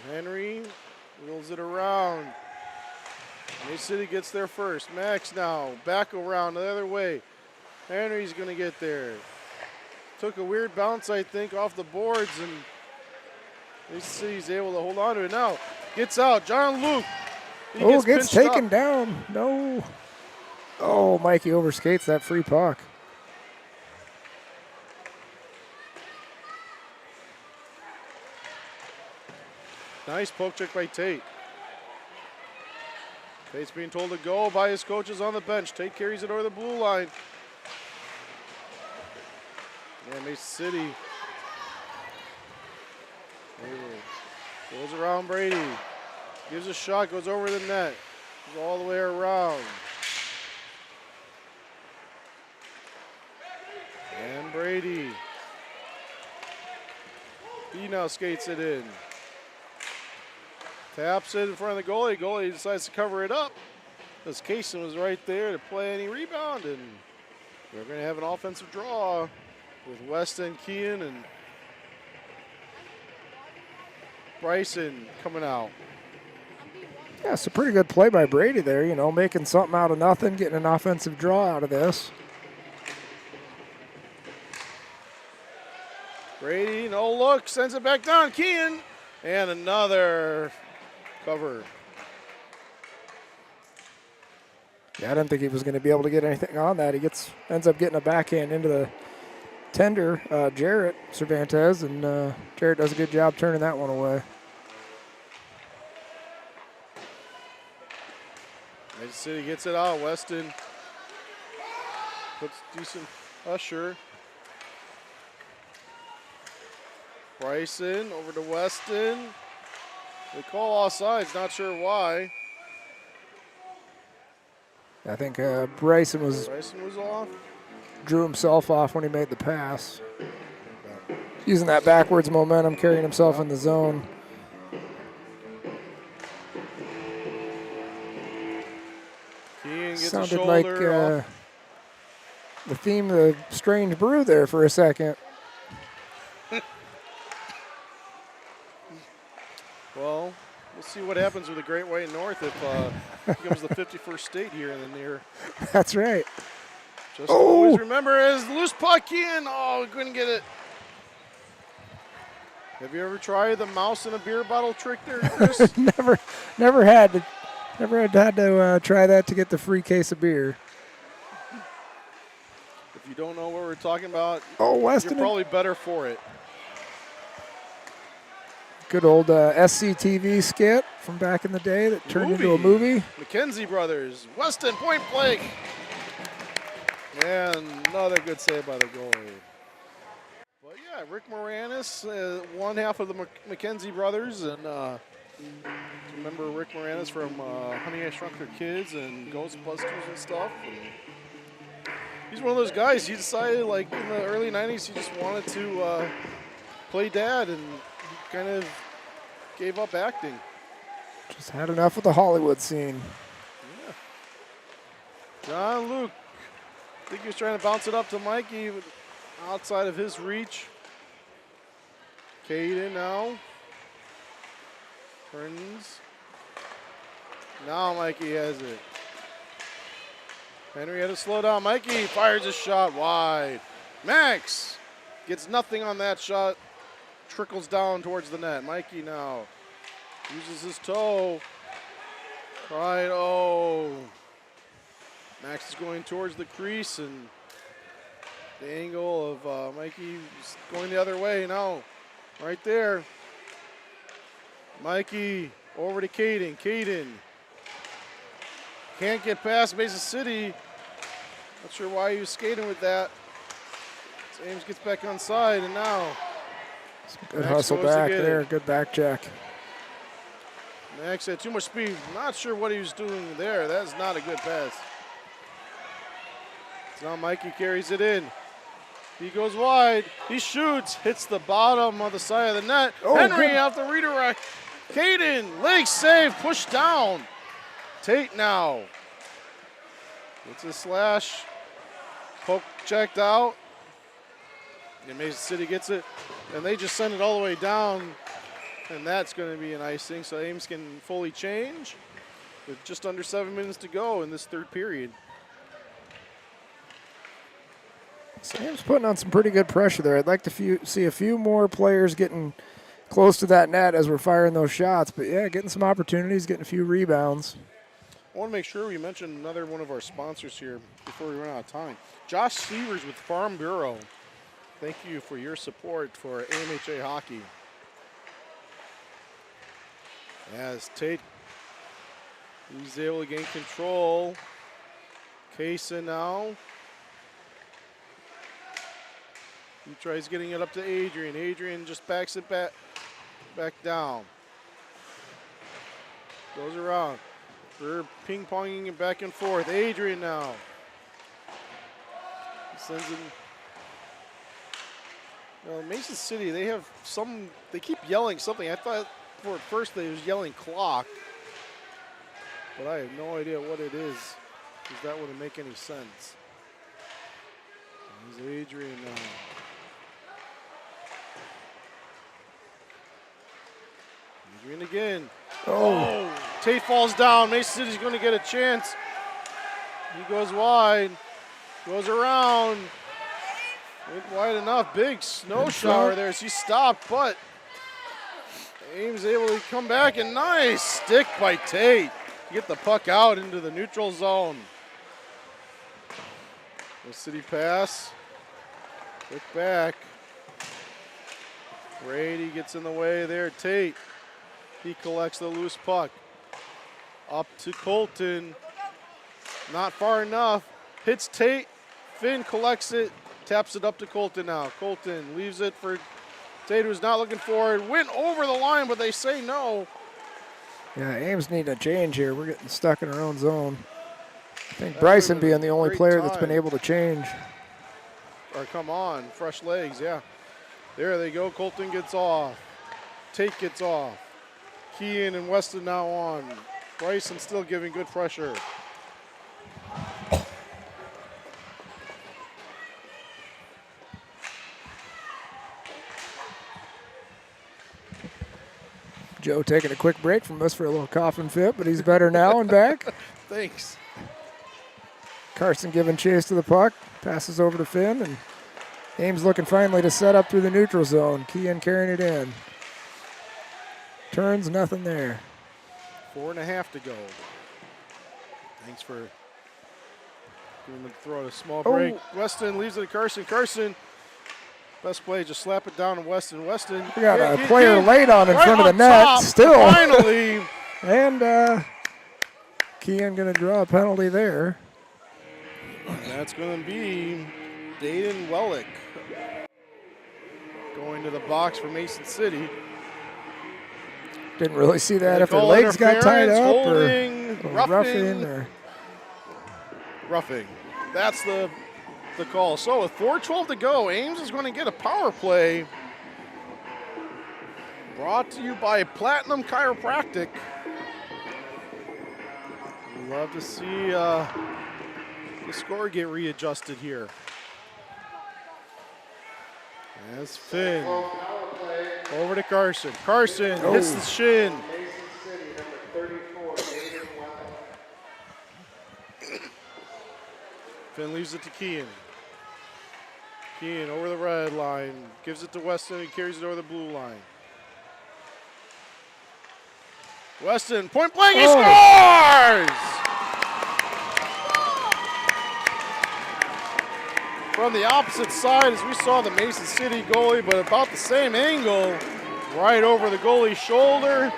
And Henry wheels it around. Mason City gets there first. Max now back around the other way. Henry's going to get there. Took a weird bounce, I think, off the boards, and Mason City's able to hold on to it now. Gets out. John Luke. He gets pinched taken up. down. No. Oh, Mikey overskates that free puck. Nice poke check by Tate. Tate's being told to go by his coaches on the bench. Tate carries it over the blue line. Yeah, Mason City. Goes around Brady. Gives a shot, goes over the net. Goes all the way around. And Brady. He now skates it in. Taps it in front of the goalie. Goalie decides to cover it up. Because Kaysen was right there to play any rebound. And we're going to have an offensive draw with Weston, Kean, and Bryson coming out. Yeah, it's a pretty good play by Brady there, you know, making something out of nothing, getting an offensive draw out of this. Brady, no look, sends it back down. Kean, and another cover. Yeah, I didn't think he was going to be able to get anything on that. He ends up getting a backhand into the tender, Jarrett Cervantes, and Jarrett does a good job turning that one away. Mason City gets it out. Weston puts decent pressure. Bryson over to Weston. They call offsides, not sure why. I think Bryson was off. drew himself off when he made the pass. Using that backwards momentum, carrying himself in the zone. Kean gets Sounded a like shoulder the theme of the Strange Brew there for a second. Well, we'll see what happens with the Great White North if it becomes the 51st state here in the near. That's right. Just always remember as loose puck in. Oh, we couldn't get it. Have you ever tried the mouse in a beer bottle trick there, Chris? never had to try that to get the free case of beer. If you don't know what we're talking about, Weston, you're probably better for it. Good old SCTV skit from back in the day that turned into a movie. McKenzie brothers, Weston point blank. And another good save by the goalie. But yeah, Rick Moranis, one half of the McKenzie brothers, and remember Rick Moranis from Honey I Shrunk Their Kids and Ghostbusters and stuff. And he's one of those guys. He decided, like in the early '90s, he just wanted to play dad, and he kind of gave up acting. Just had enough of the Hollywood scene. Yeah. John Luke. I think he was trying to bounce it up to Mikey outside of his reach. Caden now. Turns. Now Mikey has it. Henry had to slow down. Mikey fires a shot wide. Max gets nothing on that shot. Trickles down towards the net. Mikey now uses his toe. Right, Max is going towards the crease, and the angle of Mikey is going the other way now. Right there. Mikey over to Caden. Caden can't get past Mason City. Not sure why he was skating with that. So Ames gets back on side, and now Good Max hustle goes to back get there. it. Good back check. Max had too much speed. Not sure what he was doing there. That's not a good pass. So now Mikey carries it in. He goes wide. He shoots. Hits the bottom of the side of the net. Henry good. off the redirect. Caden, leg save, pushed down. Tate now. Gets a slash. Poke checked out. And Mason City gets it. And they just send it all the way down. And that's going to be an icing. So Ames can fully change with just under 7 minutes to go in this third period. Sam's putting on some pretty good pressure there. I'd like to see a few more players getting close to that net as we're firing those shots. But, yeah, getting some opportunities, getting a few rebounds. I want to make sure we mention another one of our sponsors here before we run out of time. Josh Severs with Farm Bureau. Thank you for your support for AMHA hockey. As Tate, he's able to gain control. Kaysen now. He tries getting it up to Adrian. Adrian just backs it back down. Goes around. They're ping-ponging it back and forth. Adrian now. He sends it. Well, Mason City, they keep yelling something. I thought at first they was yelling clock, but I have no idea what it is, because that wouldn't make any sense. There's Adrian now. Adrian again. Oh, Tate falls down. Mason City's going to get a chance. He goes wide, goes around. Went wide enough. Big snow shower there as he stopped, but Ames able to come back, and nice stick by Tate to get the puck out into the neutral zone. The City pass. Quick back. Brady gets in the way there. Tate. He collects the loose puck. Up to Colton. Not far enough. Hits Tate. Finn collects it. Taps it up to Colton now. Colton leaves it for Tate, who's not looking for it. Went over the line, but they say no. Yeah, Ames need a change here. We're getting stuck in our own zone. I think Bryson being the only player that's been able to change. Or come on, fresh legs, yeah. There they go. Colton gets off. Tate gets off. Kean and Weston now on. Bryson still giving good pressure. Joe taking a quick break from us for a little coughing fit, but he's better now and back. Thanks. Carson giving chase to the puck. Passes over to Finn, and Ames looking finally to set up through the neutral zone. Kean carrying it in. Turns, nothing there. 4.5 to go. Thanks for giving the throw a small break. Weston leaves it to Carson. Carson, best play, just slap it down to Weston. Weston. We got a player laid on in front of the net, top, still. Finally. And Kean going to draw a penalty there. And that's going to be Dayton Wellick going to the box for Mason City. Didn't really see that if their legs got tied up holding, or roughing or roughing. That's the call. So with 4:12 to go, Ames is going to get a power play. Brought to you by Platinum Chiropractic. Love to see the score get readjusted here. As Finn over to Carson. Carson hits the shin. Finn leaves it to Kean. Kean over the red line. Gives it to Weston. He carries it over the blue line. Weston, point blank, he scores! From the opposite side, as we saw the Mason City goalie, but about the same angle, right over the goalie's shoulder.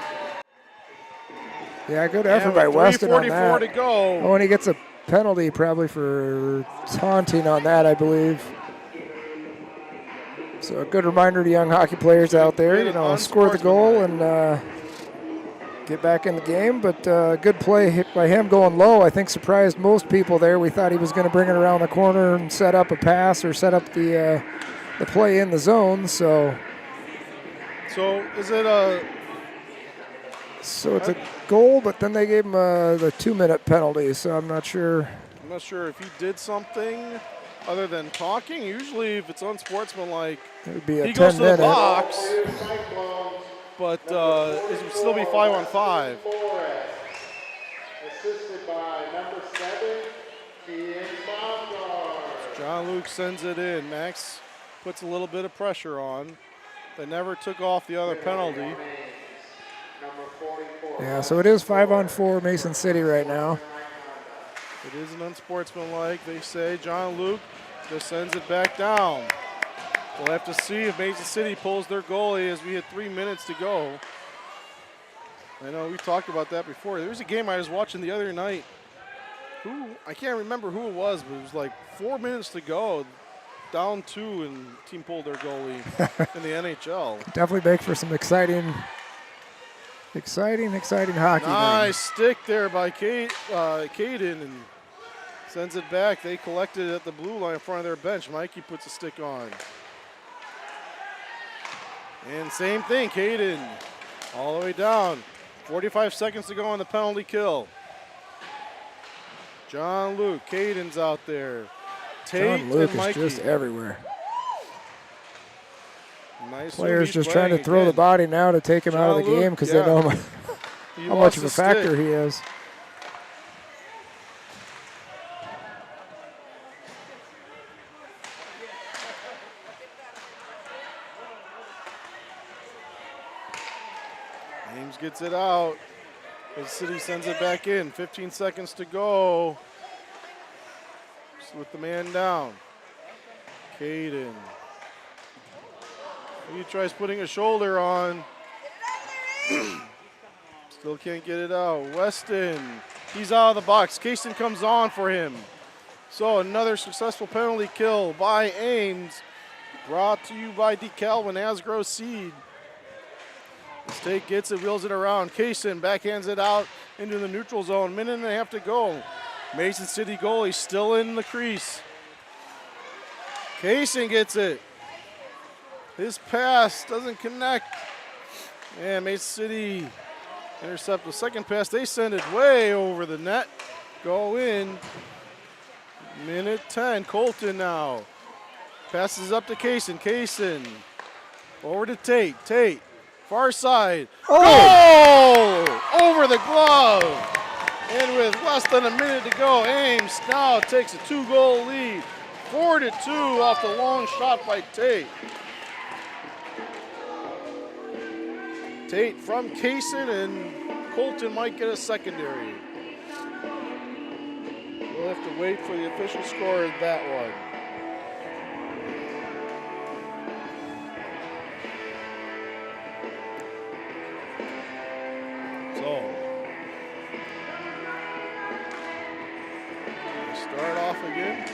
Yeah, good effort by Weston on that. 3:44 to go. Oh, and he gets a penalty probably for taunting on that, I believe. So a good reminder to young hockey players out there, score the goal and get back in the game. But good play by him going low. I think surprised most people there. We thought he was going to bring it around the corner and set up a pass or set up the play in the zone. So is it a... So it's a goal, but then they gave him the 2-minute penalty, so I'm not sure. I'm not sure if he did something. other than talking. Usually, if it's unsportsmanlike, It would be a he goes 10 to the minute. box, Cyclones, but it would still be 5-on-5. assisted by number 7, Ian Baumgart. John Luke sends it in. Max puts a little bit of pressure on. They never took off the other penalty. Number 44. Yeah, so it is 5-on-4 Mason City right now. It is an unsportsmanlike, they say. John Luke just sends it back down. We'll have to see if Mason City pulls their goalie as we had 3 minutes to go. I know we talked about that before. There was a game I was watching the other night. I can't remember who it was, but it was like 4 minutes to go. Down 2 and team pulled their goalie in the NHL. Definitely make for some exciting hockey. Nice stick there by Caden and sends it back. They collected it at the blue line in front of their bench. Mikey puts a stick on. And same thing, Caden all the way down. 45 seconds to go on the penalty kill. John Luke, Caden's out there. Tate John Luke and Mikey. is just everywhere. Nice Players move. just He's trying to playing throw the again. body now to take him out of the John Luke, game because yeah. they know He how lost much of a the factor stick. he is. Ames gets it out. The City sends it back in. 15 seconds to go. Just with the man down. Caden. He tries putting a shoulder on. Still can't get it out. Weston. He's out of the box. Kaysen comes on for him. So another successful penalty kill by Ames. Brought to you by DeKalb and Asgrow Seed. State gets it, wheels it around. Kaysen backhands it out into the neutral zone. Minute and a half to go. Mason City goalie still in the crease. Kaysen gets it. His pass doesn't connect. And Mason City intercept the second pass. They send it way over the net. Go in. Minute 10. Colton now. Passes up to Kaysen. Kaysen. Over to Tate. Tate. Far side. Oh! Goal! Over the glove. And with less than a minute to go, Ames now takes a 2-goal lead. 4-2 off the long shot by Tate. Tate from Kaysen, and Colton might get a secondary. We'll have to wait for the official score of that one. Start off again.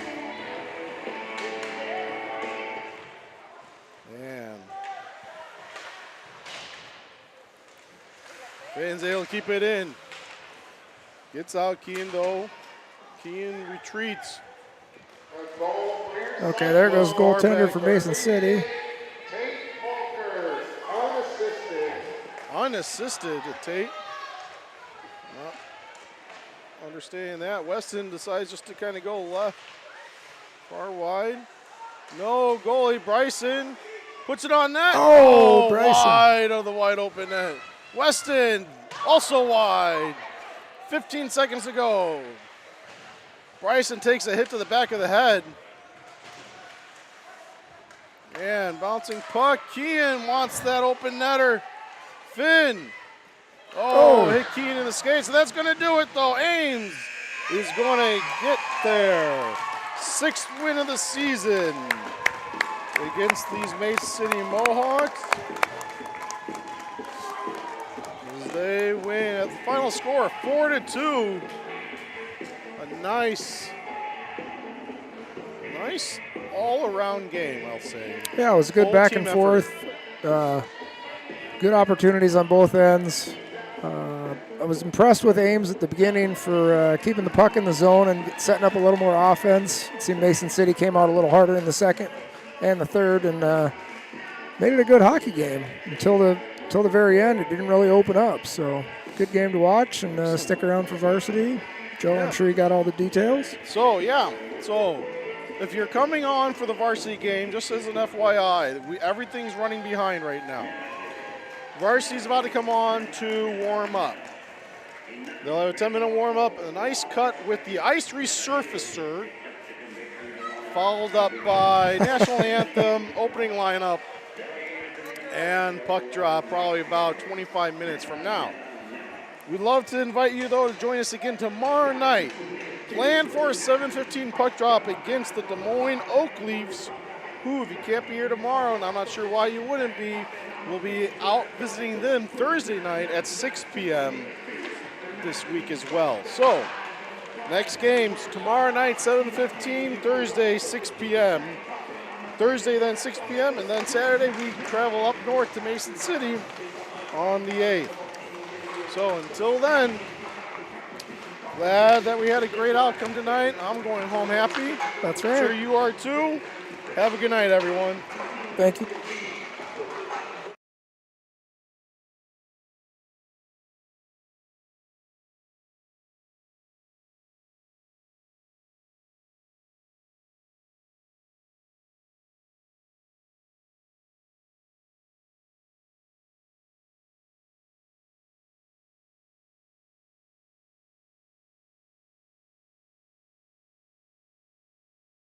And Van's able to keep it in. Gets out Kean though. Kean retreats. Okay, there goes goaltender for Mason City. Tate Walker, unassisted. Unassisted to Tate. Well, understanding that. Weston decides just to kind of go left. Far wide. No goalie. Bryson puts it on net. Oh, Bryson. Wide of the wide open net. Weston also wide. 15 seconds to go. Bryson takes a hit to the back of the head. And bouncing puck. Kean wants that open netter. Finn. Oh, hit Kean in the skates. So that's going to do it, though. Ames is going to get there. 6th win of the season against these Mason City Mohawks. As they win at the final score, 4-2. A nice all-around game, I'll say. Yeah, it was a good Whole back team and effort. forth. Good opportunities on both ends. I was impressed with Ames at the beginning for keeping the puck in the zone and setting up a little more offense. It seemed Mason City came out a little harder in the second and the third and made it a good hockey game until the very end. It didn't really open up. So good game to watch and stick around for varsity. Joe, I'm sure you got all the details. So if you're coming on for the varsity game, just as an FYI, everything's running behind right now. Varsity's about to come on to warm up. They'll have a 10-minute warm up, a nice cut with the ice resurfacer, followed up by national anthem, opening lineup, and puck drop probably about 25 minutes from now. We'd love to invite you, though, to join us again tomorrow night. Plan for a 7:15 puck drop against the Des Moines Oak Leafs, who, if you can't be here tomorrow, and I'm not sure why you wouldn't be, we'll be out visiting them Thursday night at 6 p.m. this week as well. So, next games tomorrow night, 7:15, Thursday, 6 p.m. Thursday, then 6 p.m., and then Saturday we travel up north to Mason City on the 8th. So until then, glad that we had a great outcome tonight. I'm going home happy. That's I'm right. sure you are too. Have a good night, everyone. Thank you.